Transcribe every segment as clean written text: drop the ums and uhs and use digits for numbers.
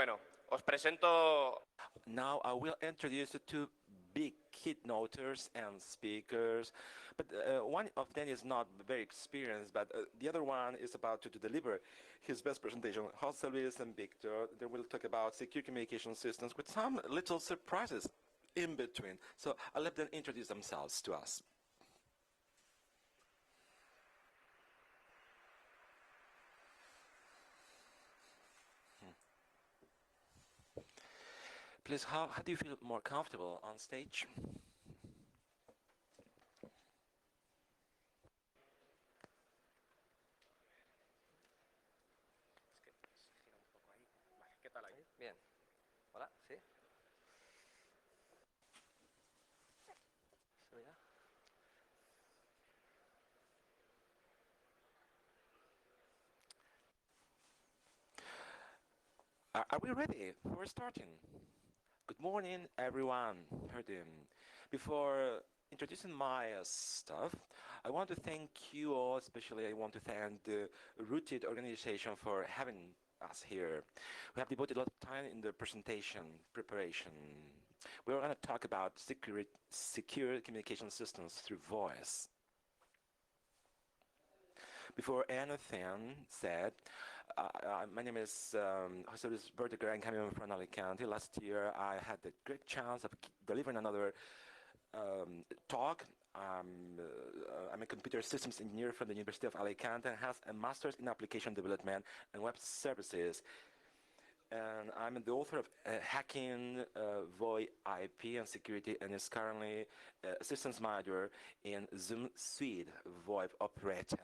Bueno, os presento. Now I will introduce you to big keynoteers and speakers, but one of them is not very experienced, but the other one is about to deliver his best presentation. Jose Luis and Victor, they will talk about secure communication systems with some little surprises in between. So I'll let them introduce themselves to us. Please, how do you feel more comfortable on stage? ¿Qué tal ahí? Bien. Hola, ¿sí? ¿Se oirá? Are we ready? We're starting. Good morning, everyone. Before introducing my stuff, I want to thank you all, especially I want to thank the Rooted organization for having us here. We have devoted a lot of time in the presentation preparation. We're going to talk about secure communication systems through voice. Before anything said, my name is Jose Luis Verdeguer. I'm coming from Alicante. Last year, I had the great chance of delivering another talk. I'm a computer systems engineer from the University of Alicante and has a master's in application development and web services. And I'm the author of Hacking, VoIP IP and Security, and is currently assistance manager in Zoom Suite VoIP operator.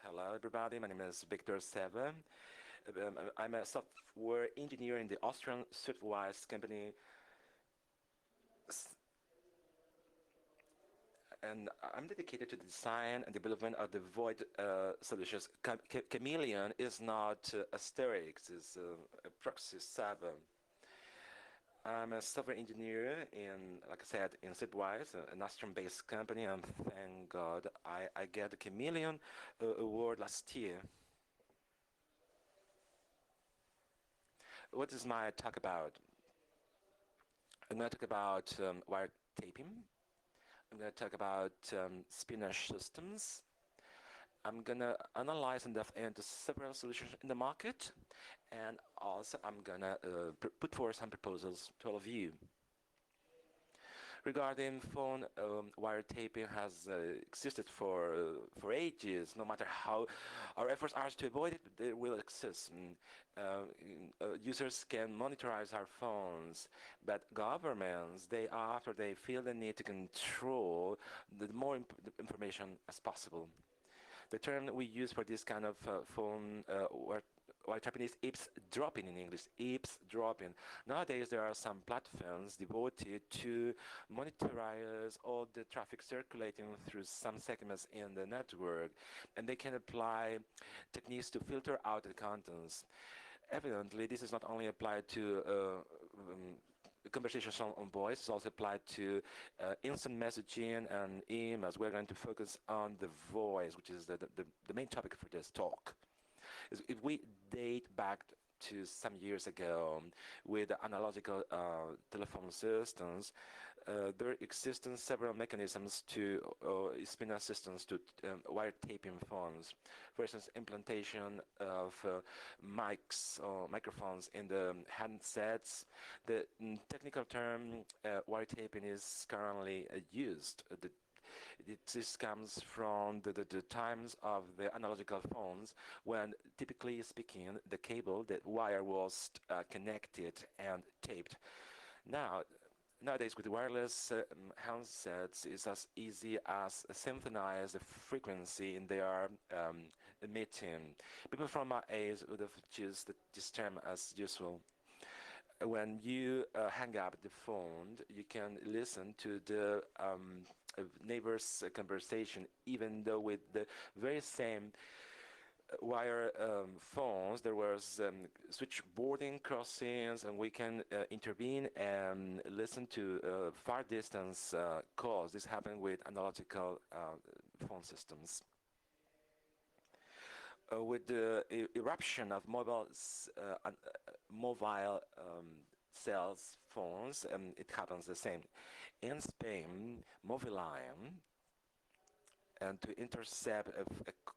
Hello, everybody. My name is Víctor Seva. I'm a software engineer in the Austrian Swiftwise company. And I'm dedicated to the design and development of the VoIP solutions. Chameleon is not Asterix, it's a proxy server. I'm a software engineer in, like I said, in Swiftwise, an Austrian-based company, and thank God I get the Chameleon award last year. What is my talk about? I'm going to talk about wire taping. I'm going to talk about spinach systems. I'm going to analyze and dive into several solutions in the market, and also I'm going to put forward some proposals to all of you. Regarding phone wiretapping has existed for ages. No matter how our efforts are to avoid it, they will exist. Users can monitorize our phones, but governments, after they feel the need to control the more information as possible. The term we use for this kind of phone wiretapping is eavesdropping in English, eavesdropping. Nowadays, there are some platforms devoted to monitorize all the traffic circulating through some segments in the network, and they can apply techniques to filter out the contents. Evidently, this is not only applied to conversations on voice, it's also applied to instant messaging and emails. We're going to focus on the voice, which is the main topic for this talk. If we date back to some years ago with analogical telephone systems, there existed several mechanisms to spin systems to wiretapping phones. For instance, implantation of mics or microphones in the handsets. The technical term wiretapping is currently used. This comes from the times of the analogical phones when, typically speaking, the cable, the wire was connected and taped. Nowadays, with wireless handsets, it's as easy as synchronize the frequency they are emitting. People from my age would have used this term as useful. When you hang up the phone, you can listen to the neighbor's conversation, even though with the very same wire phones, there was switchboarding crossings, and we can intervene and listen to far distance calls. This happened with analogical phone systems. with the eruption of mobile cell phones, it happens the same. In Spain, Moviline, and to intercept a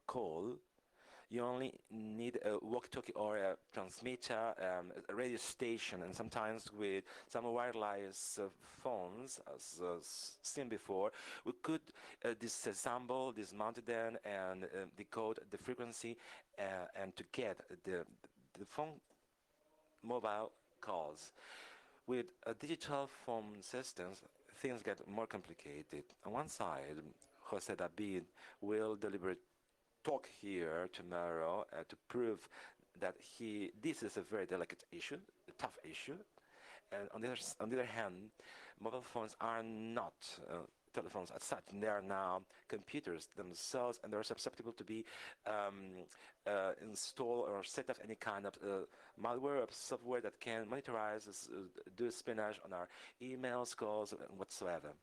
call, you only need a walkie-talkie or a transmitter, a radio station, and sometimes with some wireless phones, as seen before, we could disassemble, dismount them, and decode the frequency, and to get the phone mobile calls. With digital phone systems, things get more complicated. On one side, Jose David will deliver talk here tomorrow to prove that this is a very delicate issue, a tough issue. And on the other hand, mobile phones are not telephones as such. They are now computers themselves, and they're susceptible to be installed or set up any kind of malware or software that can monitorize, do espionage on our emails, calls, and whatsoever.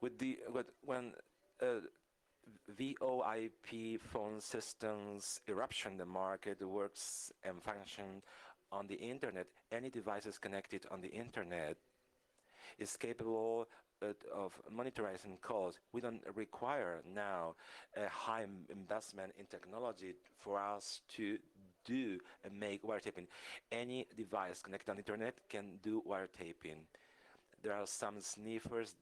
When VoIP phone systems eruption in the market works and function on the internet, any devices connected on the internet is capable of monitoring calls. We don't require now a high investment in technology for us to do and make wiretapping. Any device connected on the internet can do wiretapping. There are some sniffers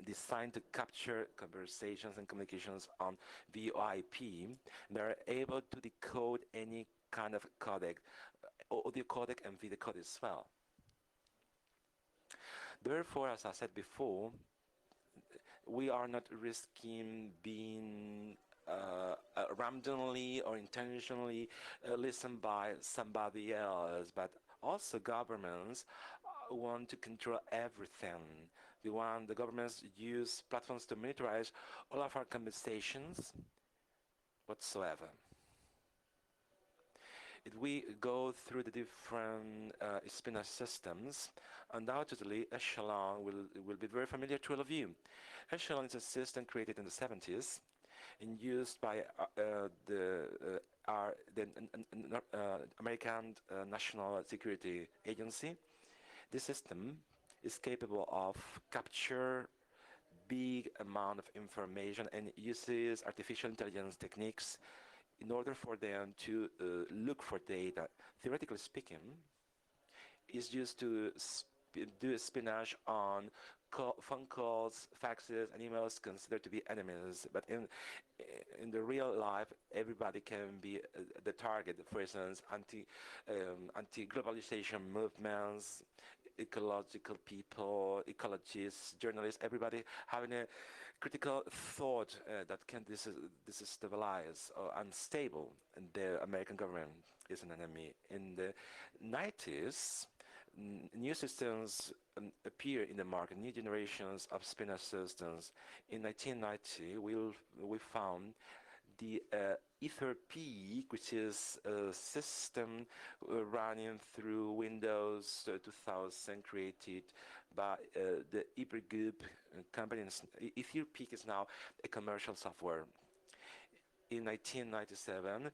designed to capture conversations and communications on VoIP. They're able to decode any kind of codec, audio codec and video codec as well. Therefore, as I said before, we are not risking being randomly or intentionally listened by somebody else, but also governments want to control everything. We want the governments to use platforms to monitorize all of our conversations whatsoever. If we go through the different espionage systems, undoubtedly Echelon will be very familiar to all of you. Echelon is a system created in the 70s and used by the American National Security Agency. This system is capable of capture big amount of information and uses artificial intelligence techniques in order for them to look for data. Theoretically speaking, is used to do espionage on phone calls, faxes, and emails considered to be enemies. But in the real life, everybody can be the target. For instance, anti-globalization movements, ecological people, ecologists, journalists, everybody having a critical thought that can destabilize or unstable, and the American government is an enemy. In the 90s, new systems appear in the market, new generations of espionage systems. In 1990, we found the Ether-P, which is a system running through Windows 2000, created by the Hyper Group company. Ether-P is now a commercial software. In 1997,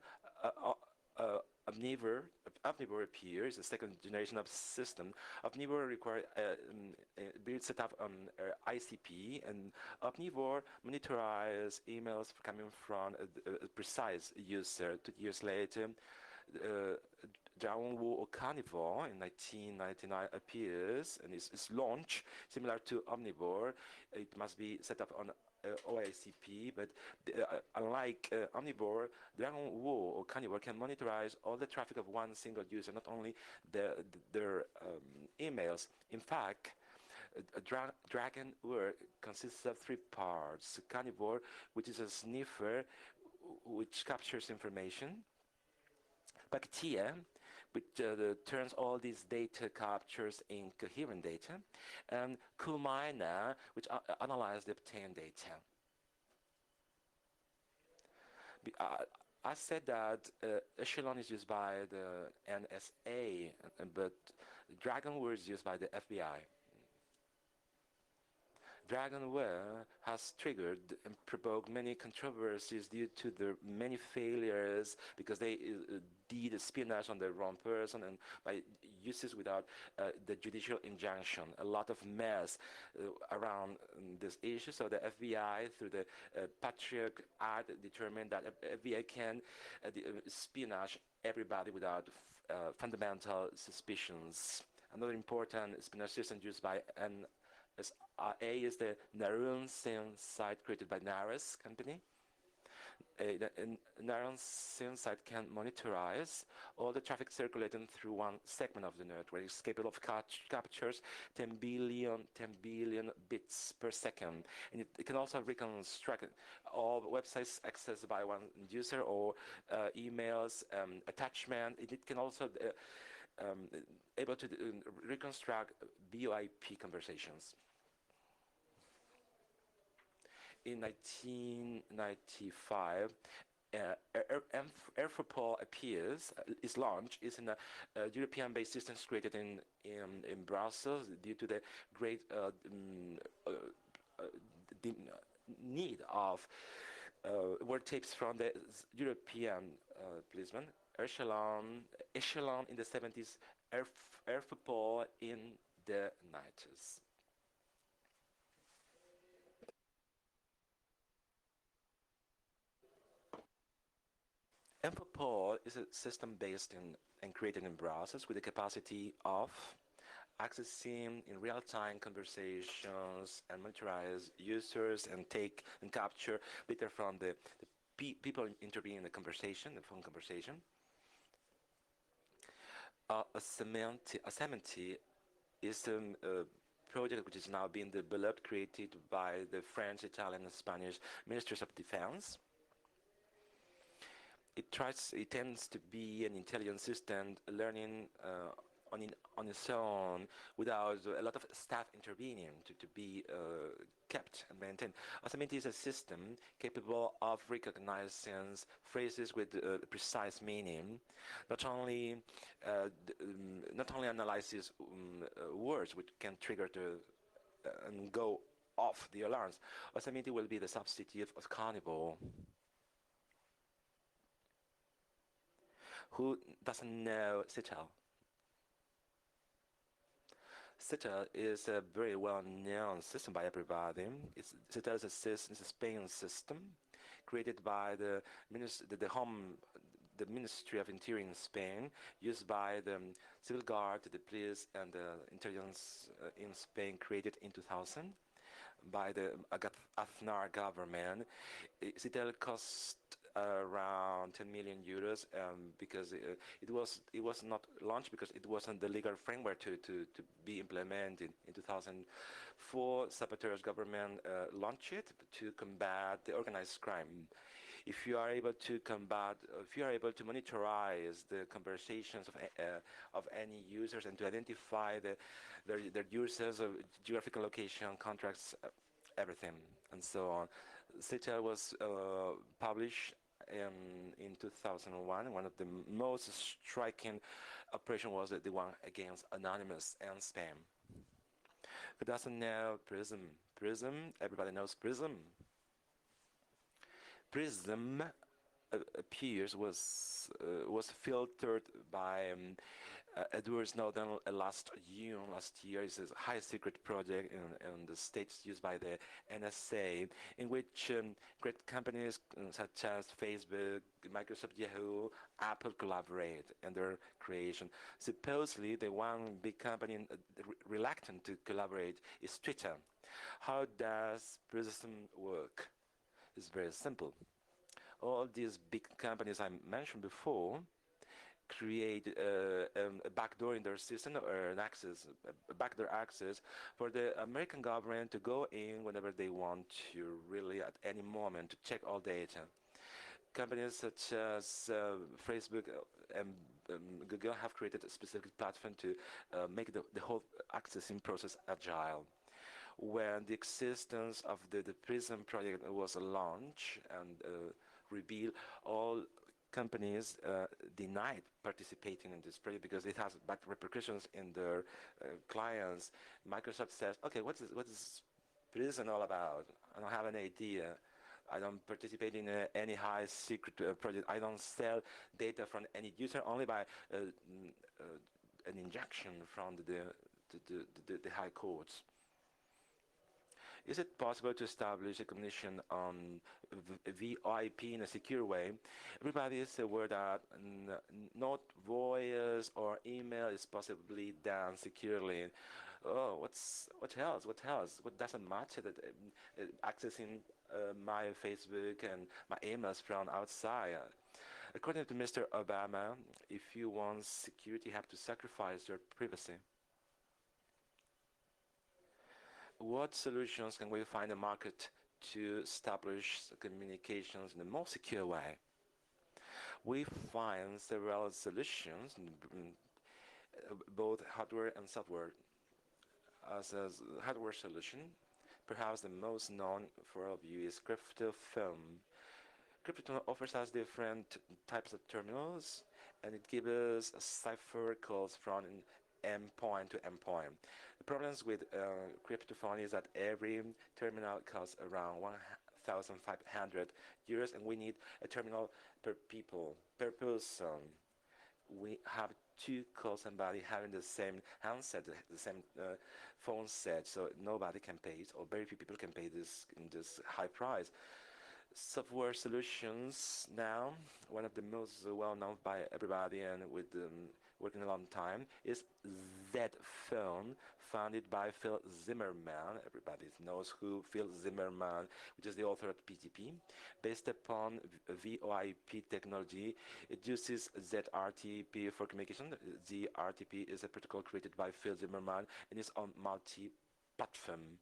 Omnivore appears, a second generation of system. Omnivore requires build set up on ICP, and Omnivore monitors emails coming from a precise user. 2 years later, Dragon Wu or Carnivore in 1999 appears and is launched, similar to Omnivore. It must be set up on OICP, but unlike Omnivore, Dragon Wu or Carnivore can monitorize all the traffic of one single user, not only their emails. In fact, Dragon Wu consists of 3 parts. Carnivore, which is a sniffer which captures information. Bacteria, which turns all these data captures in coherent data, and Kumina, which analyzes the obtained data. I said that Echelon is used by the NSA, but Dragon Wu is used by the FBI. Dragonware has triggered and provoked many controversies due to the many failures because they did espionage on the wrong person and by uses without the judicial injunction. A lot of mess around this issue. So the FBI, through the Patriot Act, determined that FBI can espionage everybody without fundamental suspicions. Another important espionage system used by NSA is the Narun Sin site created by Naras company. The Narun Sin site can monitorize all the traffic circulating through one segment of the network. It's capable of captures 10 billion bits per second. And it can also reconstruct all websites accessed by one user or emails, attachment. It can also able to reconstruct VoIP conversations. In 1995, Airfopol is launched. It's a European-based system created in Brussels due to the great the need of word tapes from the European policemen. Echelon in the 70s, Airfopol in the 90s. Airfopol is a system based in and created in Brussels with the capacity of accessing in real-time conversations and monitorize users and take and capture data from the people intervening in the conversation, the phone conversation. Asementi is a project which is now being developed, created by the French, Italian, and Spanish Ministries of Defense. It tends to be an intelligence system learning on its own without a lot of staff intervening to be kept and maintained. Asementi is a system capable of recognizing phrases with precise meaning, not only analyzes words which can trigger and go off the alarms. Asementi will be the substitute of Carnival. Who doesn't know Citel? Citel is a very well-known system by everybody. Citel is a Spain system created by the Ministry of Interior in Spain, used by the Civil Guard, the police, and the intelligence in Spain, created in 2000 by the Aznar government. Citel cost around 10 million euros because it was not launched because it wasn't the legal framework to be implemented. In 2004, Zapatero's government launched it to combat the organized crime. If you are able to monitorize the conversations of any users and to identify their users of geographical location, contracts, everything, and so on. Citel was published in 2001. One of the most striking operations was the one against Anonymous and spam. Who doesn't know Prism? Prism, everybody knows Prism. Prism was filtered by Edward Snowden last year. It's a high secret project in the States used by the NSA, in which great companies such as Facebook, Microsoft, Yahoo, Apple collaborate in their creation. Supposedly, the one big company reluctant to collaborate is Twitter. How does Prism work? It's very simple. All these big companies I mentioned before create a backdoor in their system or a backdoor access for the American government to go in whenever they want to, really at any moment, to check all data. Companies such as Facebook and Google have created a specific platform to make the whole accessing process agile. When the existence of the PRISM project was launched and revealed, all companies denied participating in this project because it has bad repercussions in their clients. Microsoft says, okay, what is prison all about? I don't have an idea. I don't participate in any high secret project. I don't sell data from any user, only by an injection from the high courts. Is it possible to establish a commission on VIP in a secure way? Everybody is aware that not voice or email is possibly done securely. Oh, what else? What else? What doesn't matter that accessing my Facebook and my emails from outside? According to Mr. Obama, if you want security, you have to sacrifice your privacy. What solutions can we find in the market to establish communications in a more secure way? We find several solutions, both hardware and software. As a hardware solution, perhaps the most known for all of you is cryptophone. Cryptophone offers us different types of terminals, and it gives us cipher codes from endpoint to endpoint. The problems with cryptophone is that every terminal costs around 1,500 euros, and we need a terminal per person. We have to call somebody having the same handset, the same phone set, so nobody can pay it, or very few people can pay this high price. Software solutions now, one of the most well-known by everybody and with working a long time, is Z-Phone, founded by Phil Zimmerman. Everybody knows who Phil Zimmerman, which is the author of PGP. Based upon VoIP technology, it uses ZRTP for communication. ZRTP is a protocol created by Phil Zimmerman and is on multi-platform.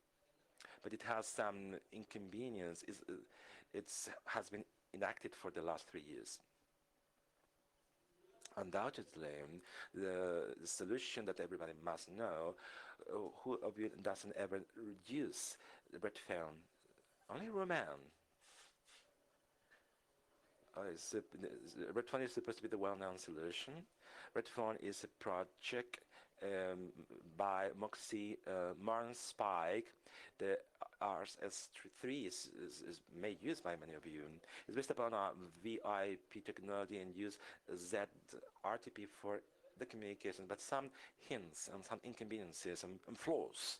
But it has some inconvenience. It has been enacted for the last 3 years. Undoubtedly, the solution that everybody must know, who of you doesn't ever use the red phone? Only Roman. Red phone is supposed to be the well-known solution. Red phone is a project by Moxie Marnspike. The RS3 is made use by many of you. It's based upon a VIP technology and use ZRTP for the communication, but some hints and some inconveniences and flaws.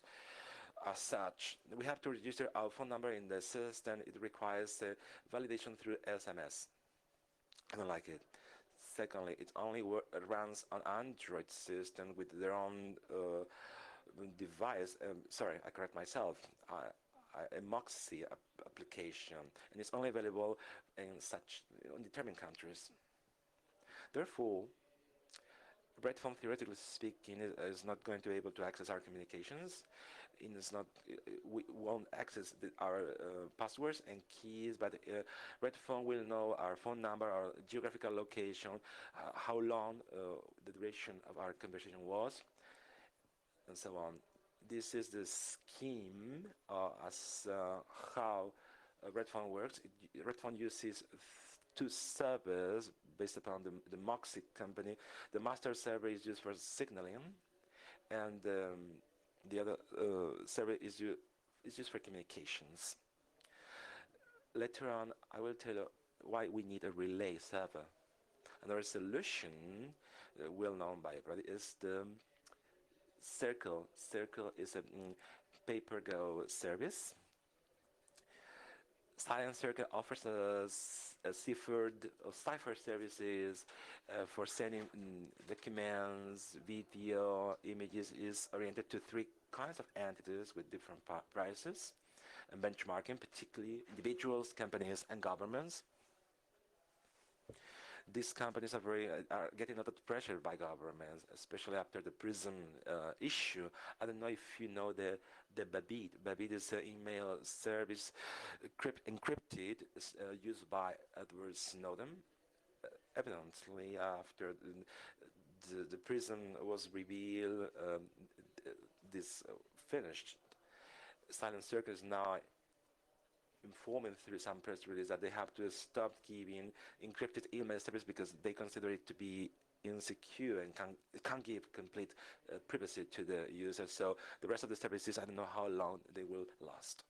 As such, we have to register our phone number in the system. It requires validation through SMS. I don't like it. Secondly, it only runs on Android system with their own device. Sorry, I correct myself. A Moxie application, and it's only available in such undetermined countries. Therefore, red phone, theoretically speaking, is not going to be able to access our communications. We won't access our passwords and keys, but red phone will know our phone number, our geographical location, how long the duration of our conversation was, and so on. This is the scheme as how red phone works. Red phone uses two servers based upon the Moxie company. The master server is used for signaling, and the other server is used for communications. Later on, I will tell you why we need a relay server. Another solution, well known by everybody, is the Circle. Circle is a pay-per-go service. Silent Circle offers us cipher services for sending documents, video, images. Is oriented to 3 kinds of entities with different prices and benchmarking, particularly individuals, companies, and governments. These companies are getting a lot of pressure by governments, especially after the prison issue. I don't know if you know the Babid. Babid is an email service encrypted, used by Edward Snowden. Evidently, after the prison was revealed, this finished. Silent Circle is now informing through some press release that they have to stop giving encrypted email service because they consider it to be insecure and can't give complete privacy to the user. So the rest of the services, I don't know how long they will last.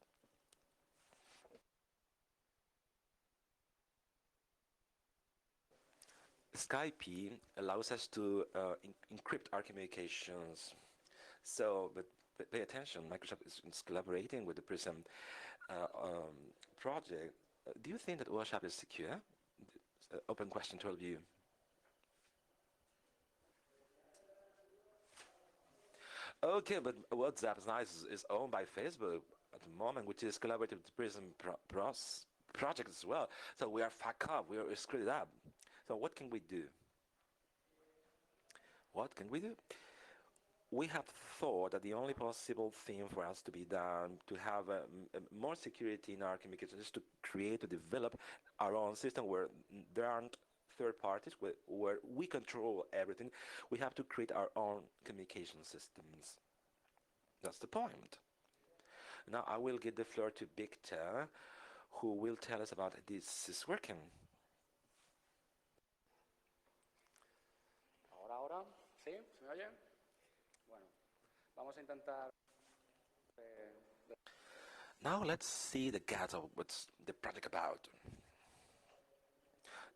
Skype allows us to encrypt our communications. So, but pay attention, Microsoft is collaborating with the Prism project. Do you think that WhatsApp is secure? Open question to all of you. Okay, but WhatsApp is owned by Facebook at the moment, which is collaborative with the Prism project as well. So we are fucked up, we are screwed up. So what can we do? What can we do? We have thought that the only possible thing for us to be done to have more security in our communication is to create, to develop our own system where there aren't third parties, where we control everything. We have to create our own communication systems. That's the point. Now I will give the floor to Víctor, who will tell us about this is working. Ahora, ¿sí? ¿Se me oye? Bueno, vamos a intentar... Now let's see the guts of what's the project about.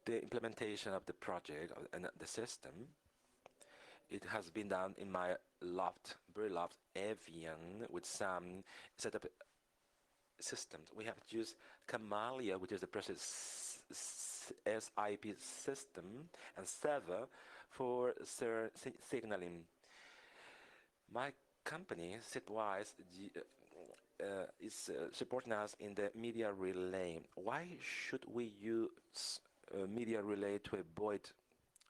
The implementation of the project and the system, it has been done in my very loft Avian with some setup systems. We have used Camellia, which is the process SIP system, and Seva for signaling. My company, Sitwise, is supporting us in the media relay. Why should we use media relay to avoid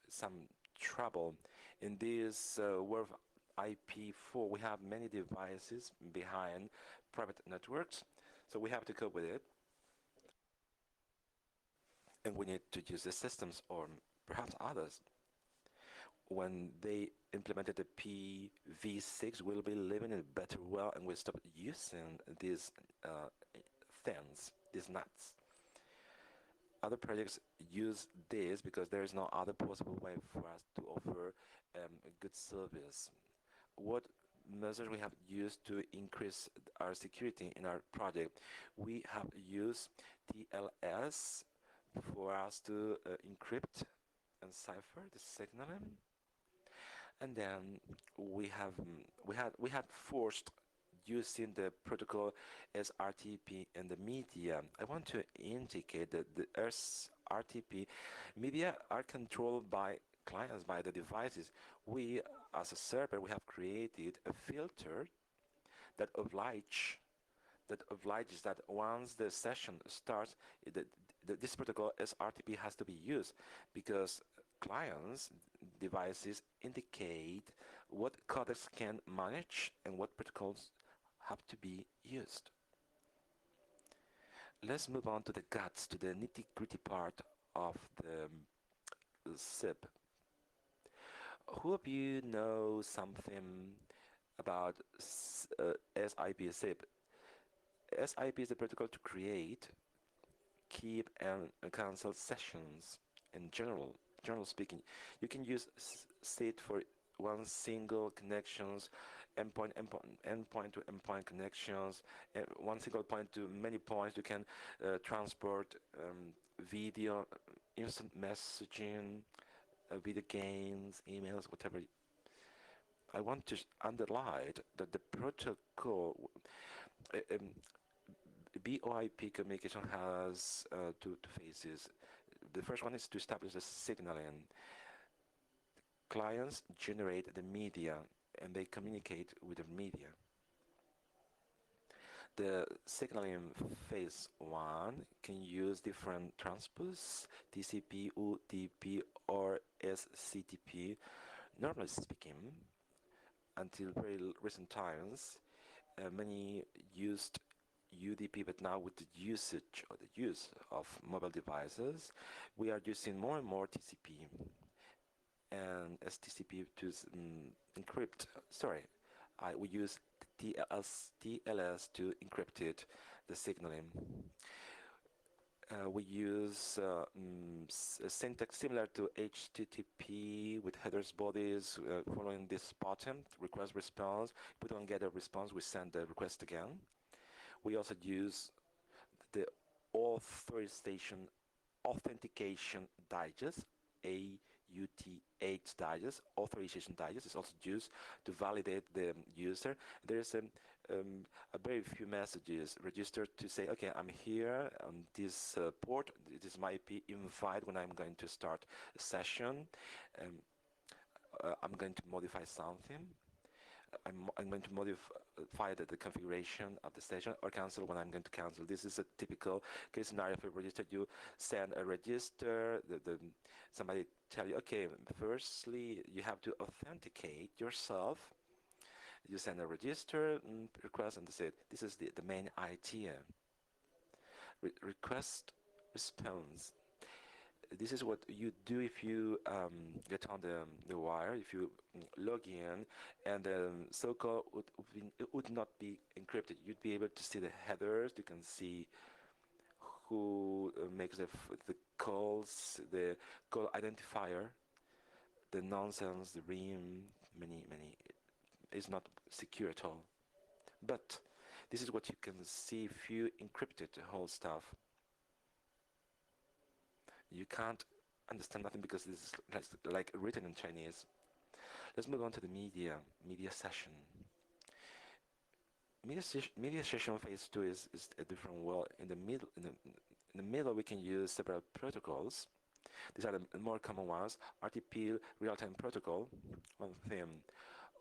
some trouble? In this world of IP4, we have many devices behind private networks, so we have to cope with it. And we need to use the systems or perhaps others. When they implemented the PV6, we'll be living in a better world and we'll stop using these things, these nuts. Other projects use this because there is no other possible way for us to offer a good service. What measures we have used to increase our security in our project? We have used TLS for us to encrypt and cipher the signaling, and then we had forced using the protocol SRTP in the media. I want to indicate that the SRTP media are controlled by clients, by the devices. We, as a server, we have created a filter that obliges that once the session starts, this protocol SRTP has to be used because clients' devices indicate what codecs can manage and what protocols have to be used. Let's move on to the guts, to the nitty-gritty part of the SIP. Who of you know something about SIP? SIP is the protocol to create, keep, and cancel sessions. In general speaking, you can use SIP for one single connections, endpoint to endpoint connections, one single point to many points. You can transport video, instant messaging, video games, emails, whatever. I want to underline that the protocol VoIP communication has two phases. The first one is to establish the signaling. Clients generate the media and they communicate with the media. The signaling phase 1 can use different transpose, TCP, UDP, or SCTP. Normally speaking, until very recent times, many used UDP, but now with the usage or the use of mobile devices, we are using more and more TCP and STCP to encrypt. We use TLS to encrypt it, the signaling. We use a syntax similar to HTTP with headers, bodies, following this pattern, request response. If we don't get a response, we send the request again. We also use the authentication digest, AUTH digest. Authorization digest is also used to validate the user. There's a very few messages registered to say, okay, I'm here on this port. This is my IP. Invite when I'm going to start a session. I'm going to modify something. I'm going to modify the configuration of the session, or cancel when I'm going to cancel. This is a typical case scenario for register. You send a register, somebody tell you, okay, firstly, you have to authenticate yourself. You send a register request, and they say, this is the main idea. Request response. This is what you do if you get on the wire, if you log in, and the so-called would not be encrypted. You'd be able to see the headers. You can see who makes the calls, the call identifier, the nonsense, the ream, many. It's not secure at all. But this is what you can see if you encrypted the whole stuff. You can't understand nothing because this is like written in Chinese. Let's move on to the media session. Media session phase 2 is a different world. In the middle, we can use several protocols. These are the more common ones. RTP, real-time protocol, one thing.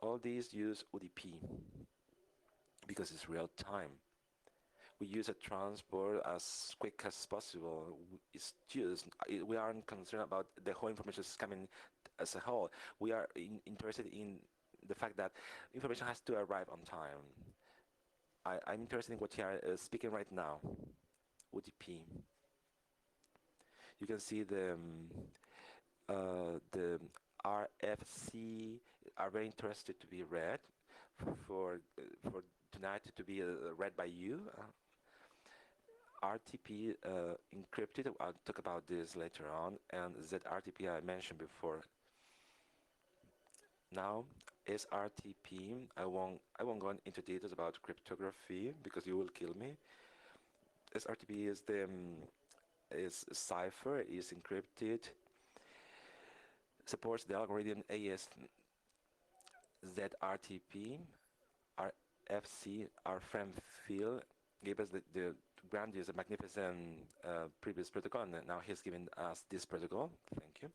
All these use UDP because it's real-time. We use a transport as quick as possible. We aren't concerned about the whole information is coming as a whole. We are interested in the fact that information has to arrive on time. I'm interested in what you are speaking right now, UDP. You can see the RFC are very interested to be read for tonight to be read by you. RTP encrypted. I'll talk about this later on, and ZRTP I mentioned before. Now SRTP. I won't go into details about cryptography because you will kill me. SRTP is is cipher, is encrypted. Supports the algorithm ZRTP, RFC, our friend Phil gave us the grant is a magnificent previous protocol, and now he's giving us this protocol. Thank you.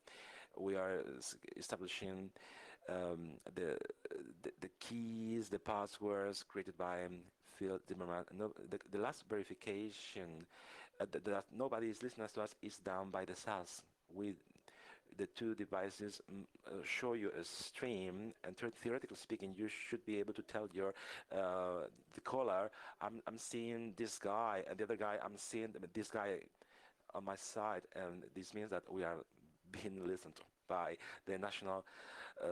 We are establishing the keys, the passwords created by Phil Zimmerman. No, the last verification that nobody is listening to us is done by the SAS. The two devices show you a stream, and theoretically speaking, you should be able to tell your the caller, I'm seeing this guy, and the other guy, I'm seeing this guy on my side, and this means that we are being listened to by the national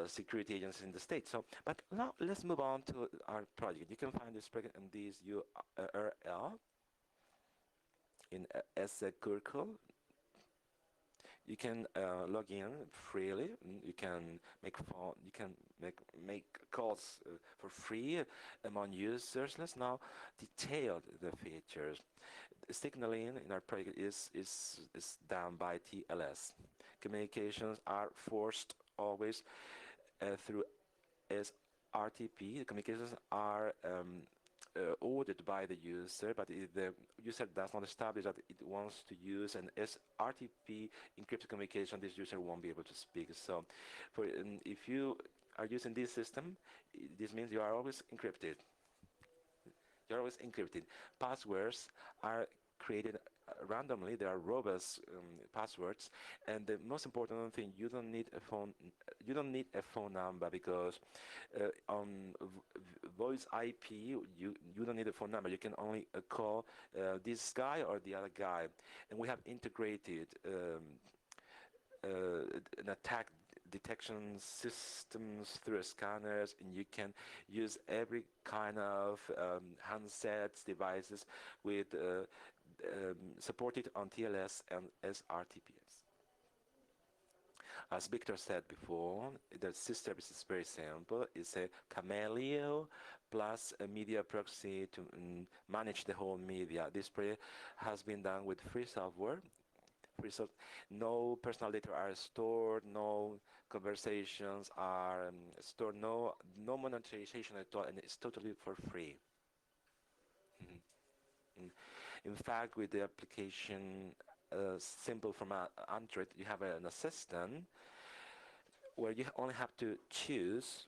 security agencies in the state. So, but now let's move on to our project. You can find this project in this URL in SCircle. You can log in freely. You can make calls for free among users. Let's now detail the features. The signaling in our project is done by TLS. Communications are forced always through SRTP. The communications are ordered by the user, but if the user does not establish that it wants to use an SRTP encrypted communication, this user won't be able to speak. So if you are using this system, this means you are always encrypted. You're always encrypted. Passwords are created randomly. They are robust passwords, and the most important thing, you don't need a phone. You don't need a phone number because on voice IP, you don't need a phone number. You can only call this guy or the other guy, and we have integrated an attack detection systems through scanners, and you can use every kind of handsets, devices with supported on TLS and SRTPS. As Victor said before, the system is very simple. It's a Camellia plus a media proxy to manage the whole media. This project has been done with free software. No personal data are stored, no conversations are stored, no monetization at all, and it's totally for free. In fact, with the application simple from Android, you have an assistant where you only have to choose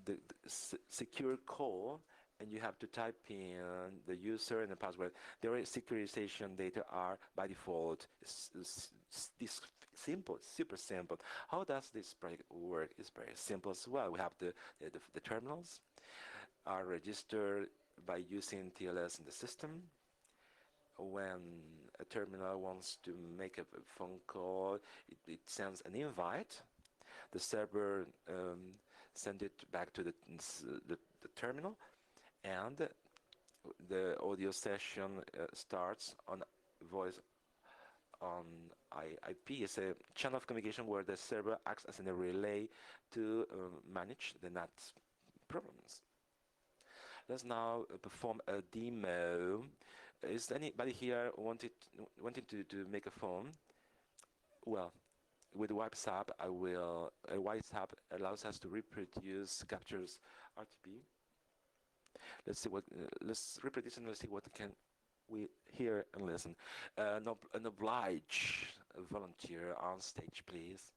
the secure call, and you have to type in the user and the password. The securitization data are by default. This simple, super simple. How does this project work? It's very simple as well. We have the terminals are registered by using TLS in the system. When a terminal wants to make a phone call, it sends an invite. The server sends it back to the terminal, and the audio session starts on voice on IP. It's a channel of communication where the server acts as a relay to manage the NAT problems. Let's now perform a demo. Is anybody here wanting to make a phone? Well, with WhatsApp, WhatsApp allows us to reproduce captures RTP. Let's see what. Let's reproduce and let's see what can we hear and listen. An oblige volunteer on stage, please.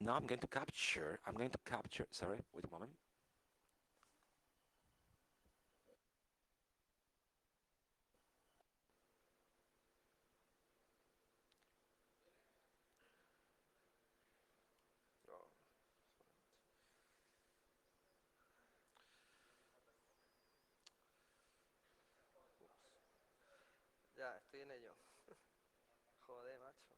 Now I'm going to capture, sorry, wait a moment. Ya, estoy en ello. Joder, macho.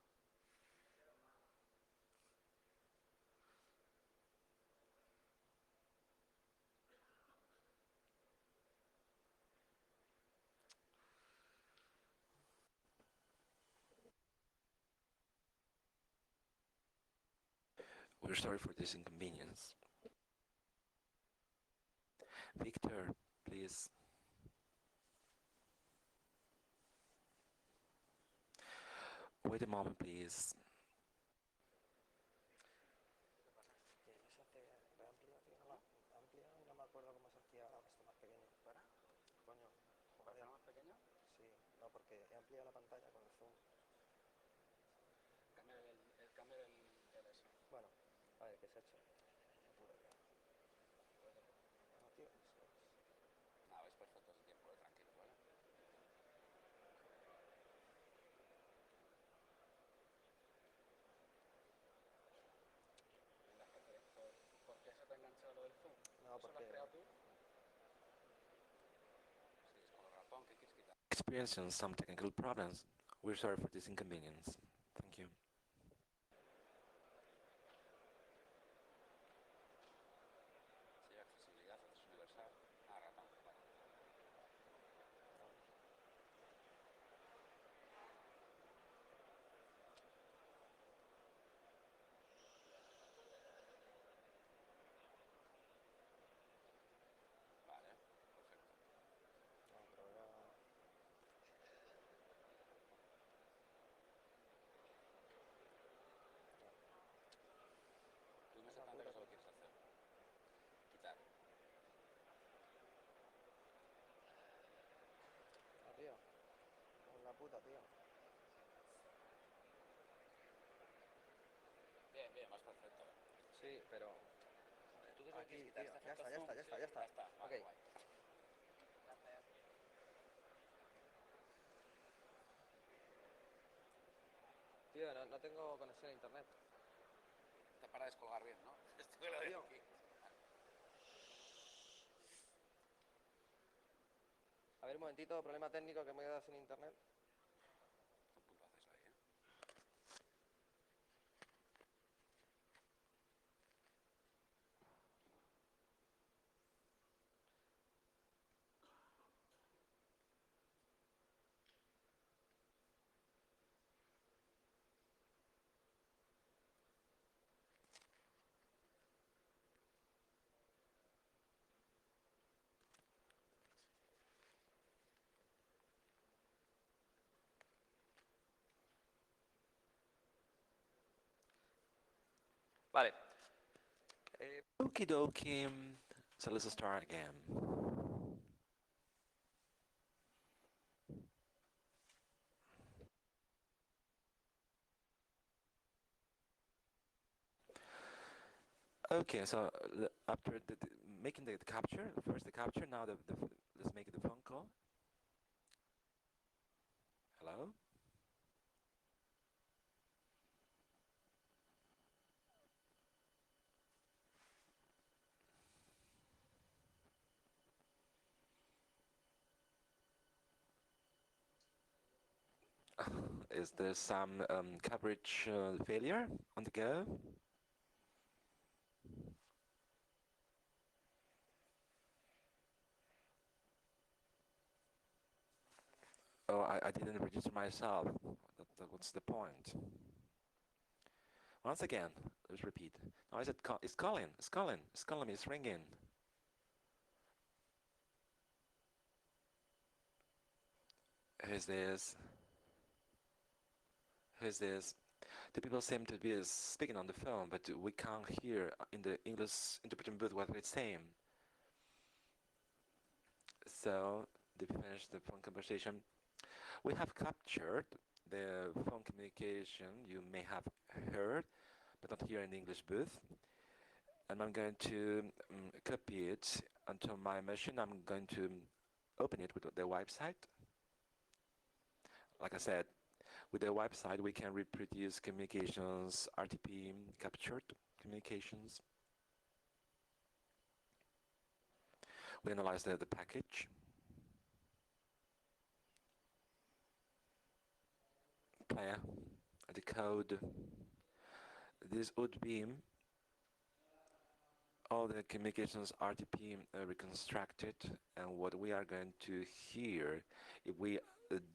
We're sorry for this inconvenience. Victor, please. Wait a moment, please. Porque he ampliado la pantalla con el zoom. El cambio del eso. Bueno, a ver, ¿qué se ha hecho? No, tío, No, es perfecto ese tiempo, tranquilo, ¿vale? ¿Por qué se te ha enganchado lo del zoom? no, ¿Eso lo has creado tú? Sí, es con el ratón, ¿qué quieres quitar? Experiencing some technical problems. We're sorry for this inconvenience. Thank you. Sí, accesibilidad, acceso universal. Ah, ratón, vale. Vale, perfecto. no, pero era... Dime exactamente qué es lo que quieres hacer. Quitar. Ah, tío. Una puta, tío. Bien, más perfecto. Sí, pero... ¿Tú qué es lo que Aquí, quieres quitar? tío. ¿Este Ya efecto está, ya zoom? está, ya está, ya está. Ya está, vale, Ok. guay. Tío, no tengo conexión a internet. Te para descolgar bien, ¿no? Esto me lo digo aquí. A ver, un momentito, problema técnico que me he quedado sin internet. ¿Qué punto haces ahí, Vale. Okie dokie. So let's start again. Okay, so after making the capture, first the capture, now let's make the phone call. Hello? Is there some coverage failure on the go? Oh, I didn't register myself. What's the point? Once again, let's repeat. Now I said it's calling, it's calling, it's calling me, it's ringing. Who's this? Who's this? The people seem to be speaking on the phone, but we can't hear in the English interpreting booth what they're saying. So, they finished the phone conversation. We have captured the phone communication you may have heard, but not here in the English booth. And I'm going to copy it onto my machine. I'm going to open it with the website. Like I said, with the website, we can reproduce communications, RTP, captured communications. We analyze the package. Player, the code. This would be all the communications RTP reconstructed, and what we are going to hear if we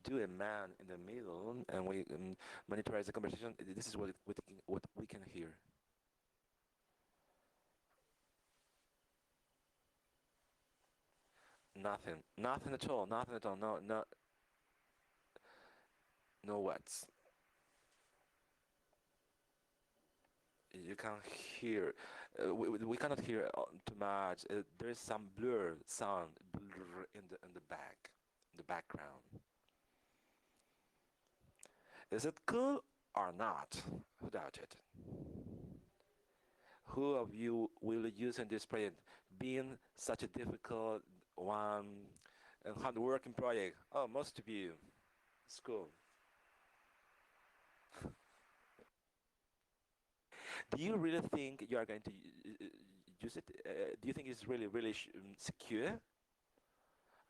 do a man in the middle and we monitorize the conversation. This is what we can hear. Nothing at all. No words. You can't hear. We cannot hear too much. There is some blur sound in the background. Is it cool or not? Who doubt it? Who of you will use in this project? Being such a difficult one and hard-working project. Oh, most of you. It's cool. Do you really think you are going to use it? Do you think it's really secure?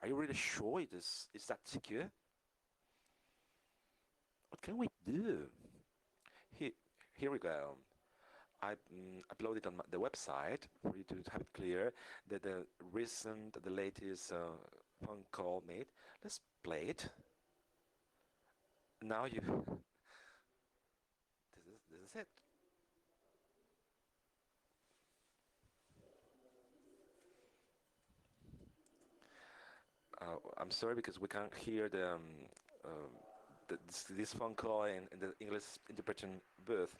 Are you really sure is that secure? What can we do? Here we go. I uploaded on the website for you to have it clear that the latest phone call made. Let's play it. Now you. This is it. I'm sorry because we can't hear this phone call in the English interpreting booth.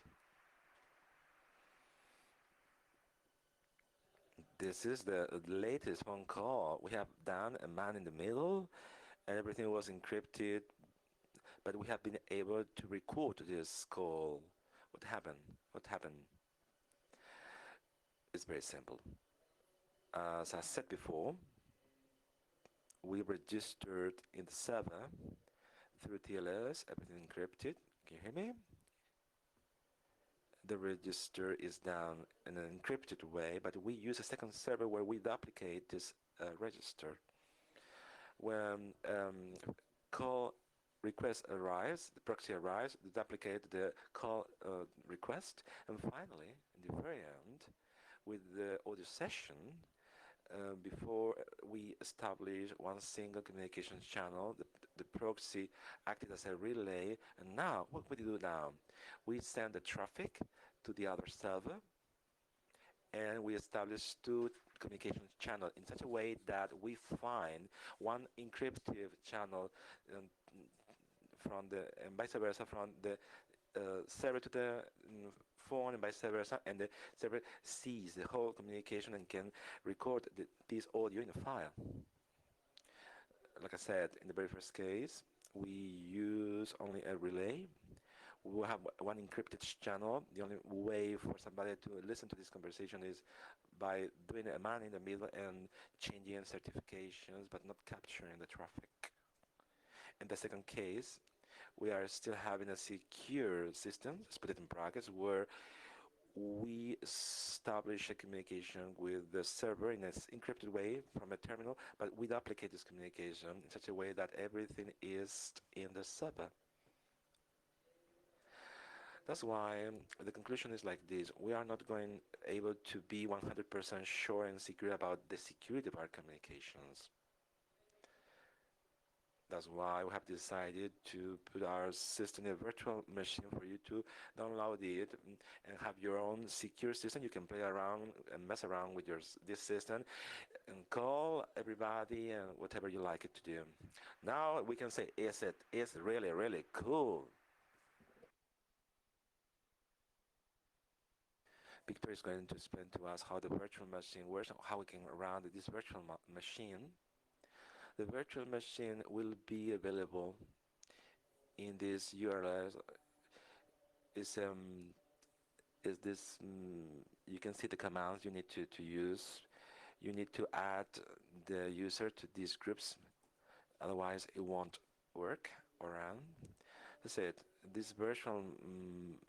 This is the latest phone call. We have done a man in the middle, and everything was encrypted, but we have been able to record this call. What happened? What happened? It's very simple. As I said before, we registered in the server through TLS, everything encrypted. Can you hear me? the register is done in an encrypted way, but we use a second server where we duplicate this register. When call request arrives, the proxy arrives, we duplicate the call request, and finally, in the very end, with the audio session, before we establish one single communication channel, the proxy acted as a relay, and now, what we do now? We send the traffic to the other server, and we establish two communication channels in such a way that we find one encrypted channel um, from the, and vice versa, from the server to the phone and vice versa, and the server sees the whole communication and can record this audio in a file. Like I said, in the very first case, we use only a relay. We will have one encrypted channel. The only way for somebody to listen to this conversation is by doing a man in the middle and changing certifications, but not capturing the traffic. In the second case, we are still having a secure system, let's put it in brackets, where we establish a communication with the server in an encrypted way from a terminal, but we duplicate this communication in such a way that everything is in the server. That's why the conclusion is like this. We are not going able to be 100% sure and secure about the security of our communications. That's why we have decided to put our system in a virtual machine for you to download it and have your own secure system. You can play around and mess around with this system and call everybody and whatever you like it to do. Now we can say, it's really, really cool. Victor is going to explain to us how the virtual machine works, how we can run this virtual machine. The virtual machine will be available in this URL. You can see the commands you need to use. You need to add the user to these groups, otherwise it won't work or run. That's it. This virtual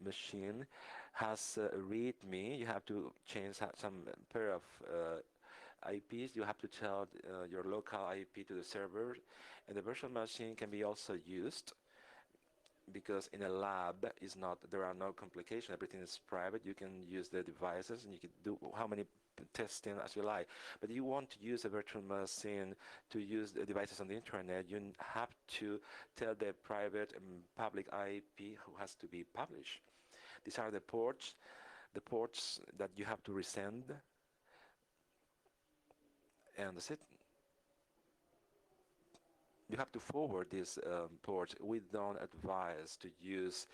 machine has a README. You have to change some pair of IPs. You have to tell your local IP to the server, and the virtual machine can be also used because in a lab there are no complications. Everything is private. You can use the devices and you can do how many testing as you like. But you want to use a virtual machine to use the devices on the internet, you have to tell the private and public IP who has to be published. These are the ports that you have to resend, and that's it. You have to forward these ports. We don't advise to use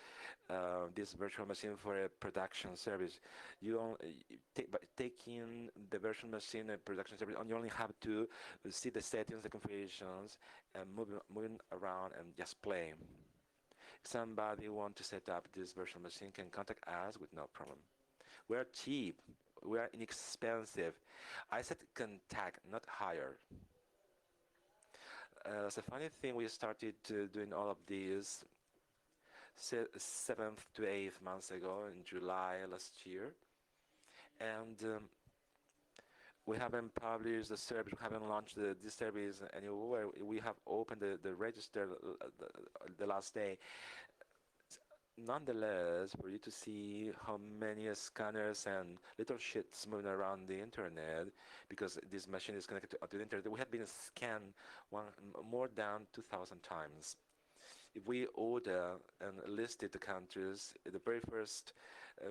this virtual machine for a production service. You taking the virtual machine and production service, you only have to see the settings, the configurations, and moving around and just play. If somebody wants to set up this virtual machine, can contact us with no problem. We are cheap. We are inexpensive. I said contact, not hire. It's a funny thing, we started doing all of these 7th to 8th months ago in July last year, and we haven't published the service, we haven't launched this service anywhere. We have opened the register the last day. Nonetheless, for you to see how many scanners and little shits moving around the internet, because this machine is connected to the internet, we have been scanned more than 2,000 times. If we order and listed the countries, the very first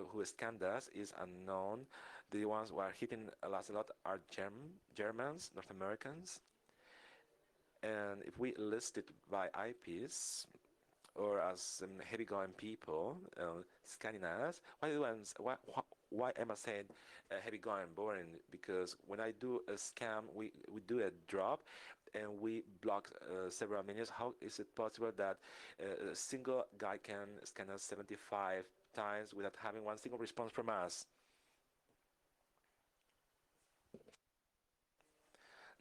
who scanned us is unknown. The ones who are hitting us a lot are Germans, North Americans. And if we list it by IPs, or as heavy-going people scanning us, why am I saying heavy-going, boring? Because when I do a scan, we do a drop, and we block several minutes. How is it possible that a single guy can scan us 75 times without having one single response from us?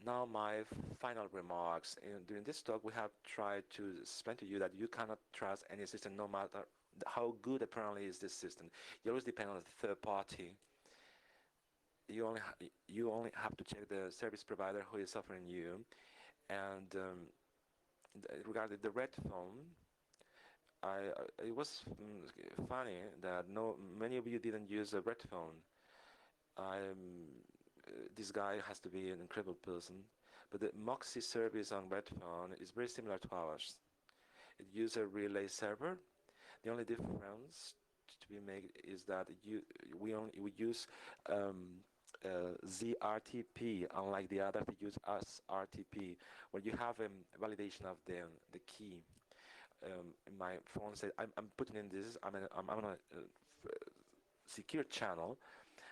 Now my final remarks. During this talk, we have tried to explain to you that you cannot trust any system, no matter how good apparently is this system. You always depend on the third party. You only have to check the service provider who is offering you. And regarding the red phone, it was funny that many of you didn't use a red phone. This guy has to be an incredible person, but the Moxie service on red phone is very similar to ours. It uses a relay server. The only difference to be made is that we use ZRTP, unlike the others that use SRTP, where you have a validation of the key. My phone said I'm putting in this. I'm on a secure channel,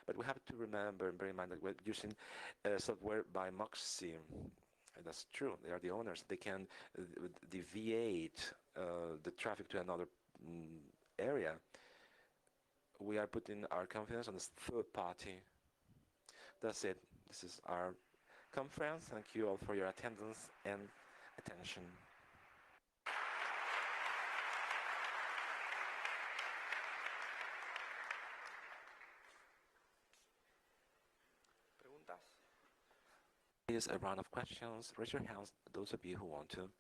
but we have to remember and bear in mind that we're using software by Moxie. And that's true. They are the owners. They can deviate the traffic to another area. We are putting our confidence on this third party. That's it. This is our conference. Thank you all for your attendance and attention. ¿Preguntas? Here's a round of questions. Raise your hands, those of you who want to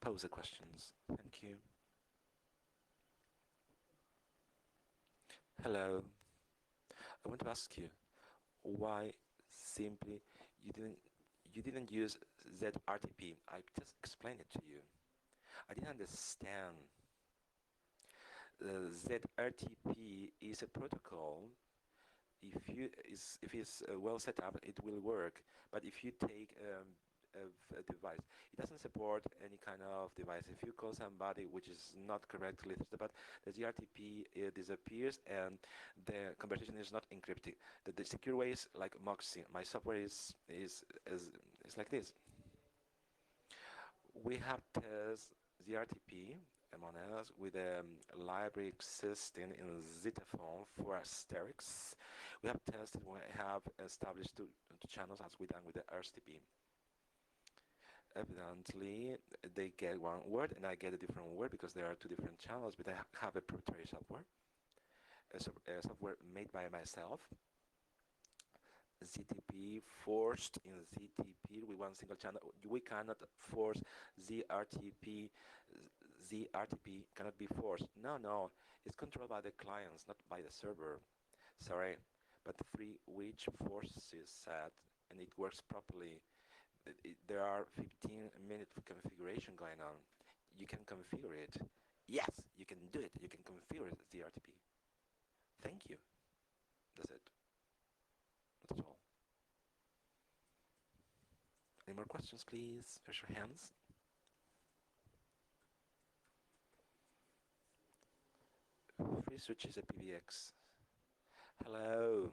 pose the questions. Thank you. Hello. I want to ask you why simply you didn't use ZRTP. I just explained it to you. I didn't understand. ZRTP is a protocol. If it's well set up, it will work. But if you take a device, it doesn't support any kind of device. If you call somebody which is not correctly set up, the ZRTP disappears and the conversation is not encrypted. The secure way is like Moxie. My software is like this. We have tested ZRTP among us with a library existing in Zetaphone for Asterix. We have tested when I have established two channels as we done with the RSTP. Evidently, they get one word and I get a different word because there are two different channels, but I have a proprietary software, a software made by myself. ZTP forced in ZTP with one single channel. We cannot force ZRTP. ZRTP cannot be forced. No, it's controlled by the clients, not by the server. Sorry, but which forces set and it works properly. There are 15-minute configuration going on. You can configure it. Yes, you can do it. You can configure the RTP. Thank you. That's it. That's all. Any more questions, please? Raise your hands. Free switch is a PBX. Hello.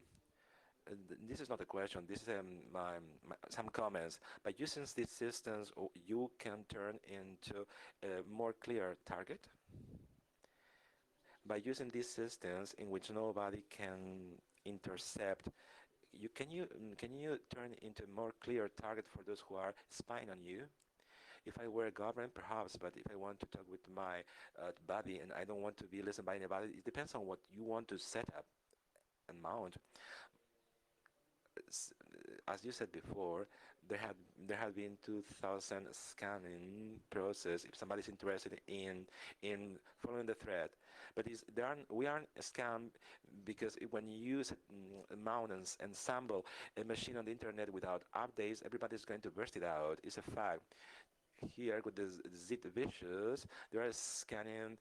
This is not a question, this is some comments. By using these systems, you can turn into a more clear target. By using these systems in which nobody can intercept, can you turn into a more clear target for those who are spying on you? If I were a government, perhaps, but if I want to talk with my buddy and I don't want to be listened by anybody, it depends on what you want to set up and mount. As you said before, there have been 2,000 scanning process. If somebody's interested in following the thread, but we aren't a scam because when you use mount and sample a machine on the internet without updates, everybody's going to burst it out. It's a fact. Here with the ZVicious, they are scanning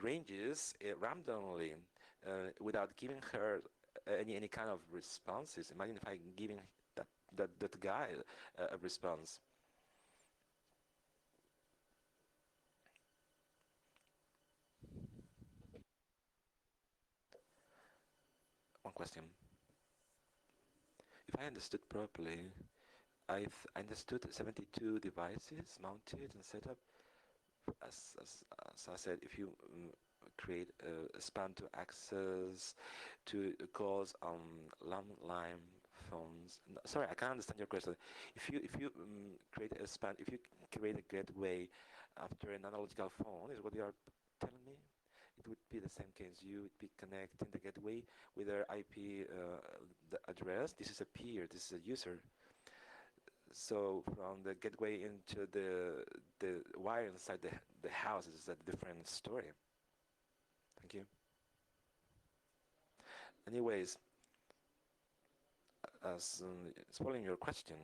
ranges randomly without giving her any kind of responses. Imagine if I'm giving that guy a response. One question. If I understood properly, I understood 72 devices mounted and set up. As I said, if you create a span to access to calls on landline phones. No, sorry, I can't understand your question. If you create a span, if you create a gateway after an analogical phone, is what you are telling me? It would be the same case. You would be connecting the gateway with their IP the address. This is a peer, this is a user. So from the gateway into the wire inside the house is a different story. Thank you. Anyways, as following your question,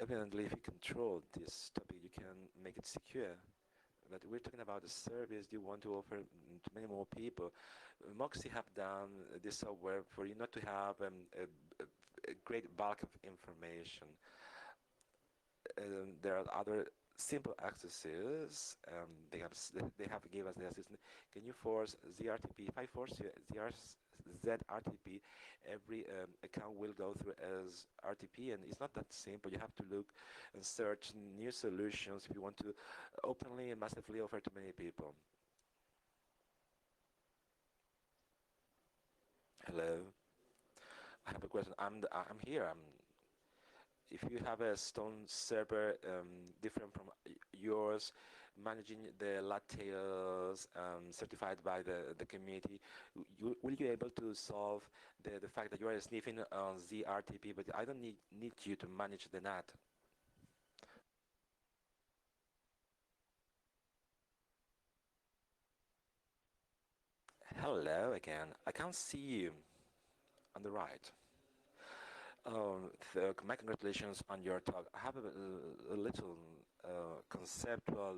evidently if you control this topic, you can make it secure. But we're talking about a service you want to offer to many more people. Moxie have done this software for you not to have a great bulk of information. There are other simple accesses. They have given us the assistant. Can you force ZRTP? If I force ZRTP, every account will go through as RTP, and it's not that simple. You have to look and search new solutions if you want to openly and massively offer to many people. Hello. I have a question. I'm here. If you have a stone server different from yours, managing the lattes certified by the community, will you be able to solve the fact that you are sniffing on ZRTP, but I don't need you to manage the NAT? Hello again. I can't see you on the right. My congratulations on your talk. I have a little conceptual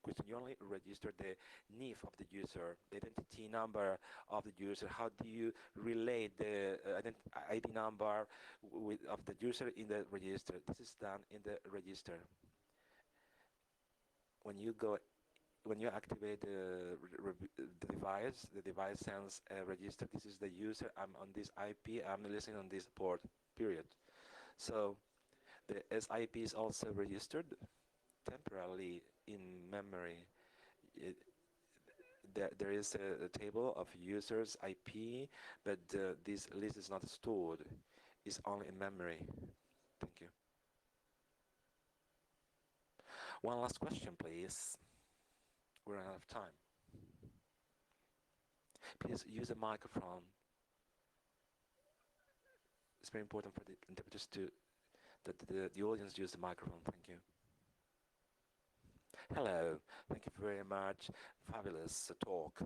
question. You only register the NIF of the user, the identity number of the user. How do you relate the ID number of the user in the register? This is done in the register. When you activate the device sends a register. This is the user. I'm on this IP. I'm listening on this port. Period. So the SIP is also registered temporarily in memory. There is a table of users IP, but this list is not stored. It's only in memory. Thank you. One last question, please. We're out of time. Please use a microphone. It's very important for the interpreters that the audience use the microphone. Thank you. Hello. Thank you very much. Fabulous talk.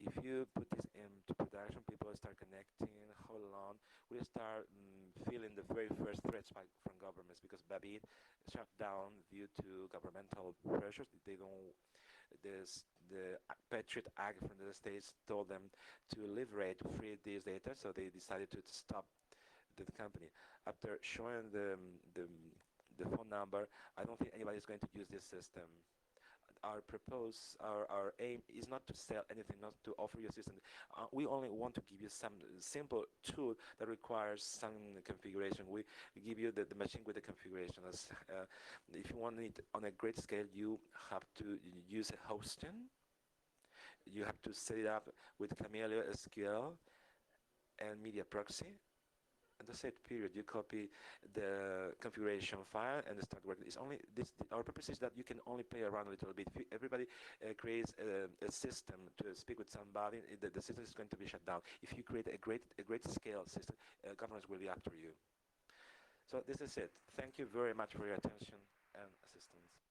If you put this into production, people start connecting. Hold on. We start feeling the very first threats from governments because Babbitt shut down due to governmental pressures. They don't. The Patriot Act from the States told them to liberate, free this data, so they decided to stop the company. After showing the phone number, I don't think anybody is going to use this system. Our aim is not to sell anything, not to offer you a system. We only want to give you some simple tool that requires some configuration. We give you the machine with the configuration. If you want it on a great scale, you have to use a hosting. You have to set it up with Camellia SQL and media proxy. And that's it, period. You copy the configuration file and start working. It's only this. Our purpose is that you can only play around a little bit. If everybody creates a system to speak with somebody, the system is going to be shut down. If you create a great scale system, governments will be after you. So this is it. Thank you very much for your attention and assistance.